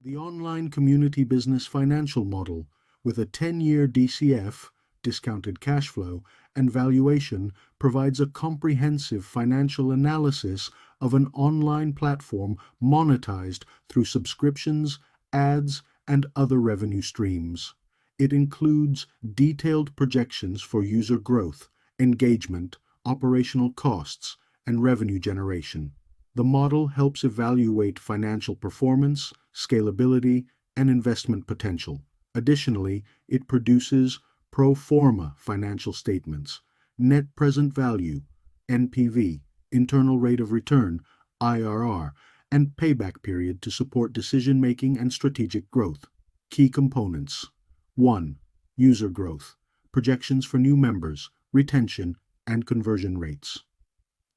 The online community business financial model, with a 10-year DCF, discounted cash flow, and valuation, provides a comprehensive financial analysis of an online platform monetized through subscriptions, ads, and other revenue streams. It includes detailed projections for user growth, engagement, operational costs, and revenue generation. The model helps evaluate financial performance, scalability, and investment potential. Additionally, it produces pro forma financial statements, net present value, NPV, internal rate of return, IRR, and payback period to support decision-making and strategic growth. Key components: 1. User growth, projections for new members, retention, and conversion rates.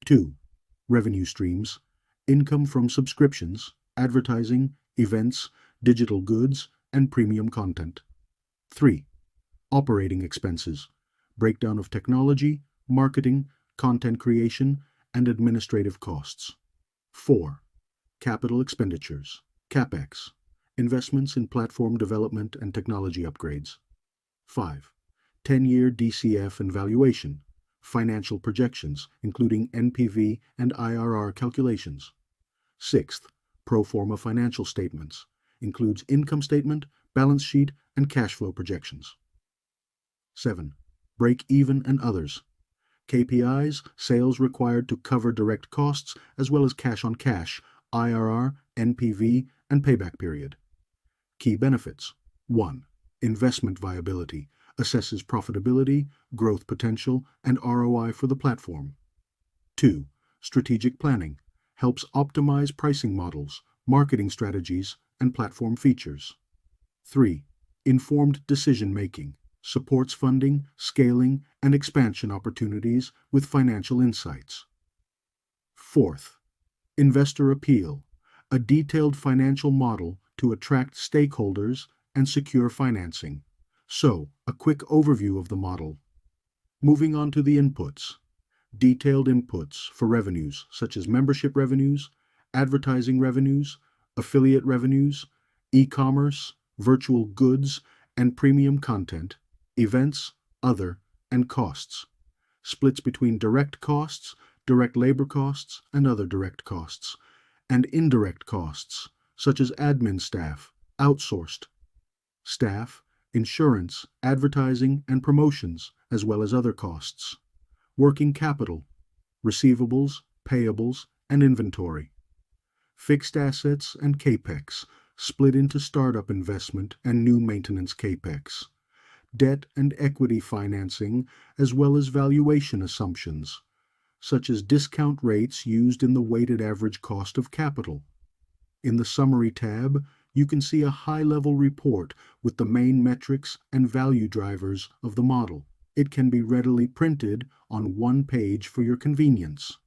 2. Revenue streams, income from subscriptions, advertising, events, digital goods, and premium content. 3. Operating expenses, breakdown of technology, marketing, content creation, and administrative costs. 4. Capital expenditures, CapEx, investments in platform development and technology upgrades. 5. 10-year DCF and valuation, financial projections, including NPV and IRR calculations. 6th, pro forma financial statements, includes income statement, balance sheet, and cash flow projections. 7. Break even and others, KPIs, sales required to cover direct costs, as well as cash on cash, IRR, NPV, and payback period. Key benefits: 1. Investment viability, assesses profitability, growth potential, and ROI for the platform. 2. Strategic planning, helps optimize pricing models, marketing strategies, and platform features. 3. Informed decision-making, supports funding, scaling, and expansion opportunities with financial insights. 4th, investor appeal, a detailed financial model to attract stakeholders and secure financing. So, a quick overview of the model. Moving on to the inputs. Detailed inputs for revenues such as membership revenues, advertising revenues, affiliate revenues, e-commerce, virtual goods, and premium content, events, other, and costs. Splits between direct costs, direct labor costs, and other direct costs, and indirect costs, such as admin staff, outsourced staff, insurance, advertising, and promotions, as well as other costs. Working capital, receivables, payables, and inventory. Fixed assets and CAPEX, split into startup investment and new maintenance CAPEX. Debt and equity financing, as well as valuation assumptions, such as discount rates used in the weighted average cost of capital. In the Summary tab, you can see a high-level report with the main metrics and value drivers of the model. It can be readily printed on one page for your convenience.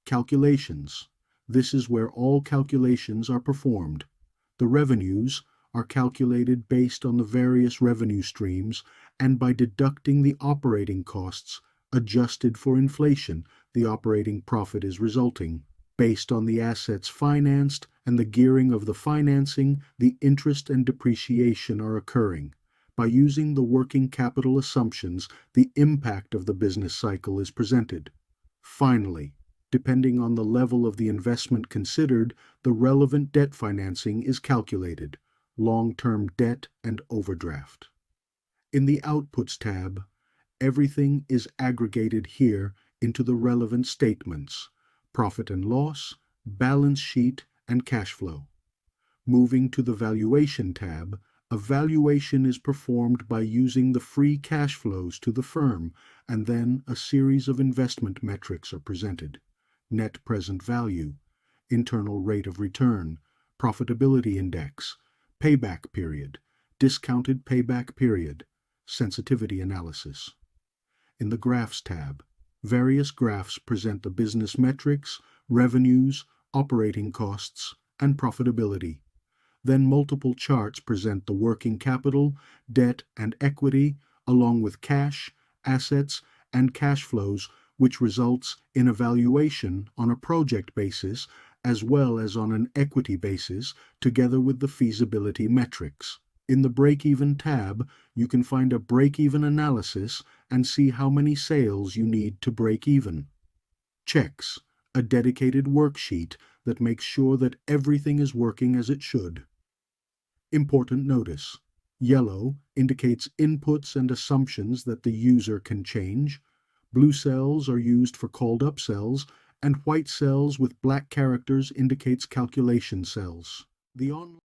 Calculations. This is where all calculations are performed. The revenues are calculated based on the various revenue streams and by deducting the operating costs adjusted for inflation. The operating profit is resulting. Based on the assets financed and the gearing of the financing, the interest and depreciation are occurring. By using the working capital assumptions, the impact of the business cycle is presented. Finally, depending on the level of the investment considered, the relevant debt financing is calculated, long-term debt and overdraft. In the Outputs tab, everything is aggregated here into the relevant statements: profit and loss, balance sheet, and cash flow. Moving to the Valuation tab, a valuation is performed by using the free cash flows to the firm, and then a series of investment metrics are presented: net present value, internal rate of return, profitability index, payback period, discounted payback period, sensitivity analysis. In the Graphs tab, various graphs present the business metrics, revenues, operating costs, and profitability. Then multiple charts present the working capital, debt, and equity, along with cash, assets, and cash flows, which results in a valuation on a project basis as well as on an equity basis, together with the feasibility metrics. In the Break-Even tab, you can find a break-even analysis and see how many sales you need to break even. Checks, a dedicated worksheet that makes sure that everything is working as it should. Important notice. Yellow indicates inputs and assumptions that the user can change. Blue cells are used for called up cells, and white cells with black characters indicates calculation cells. The online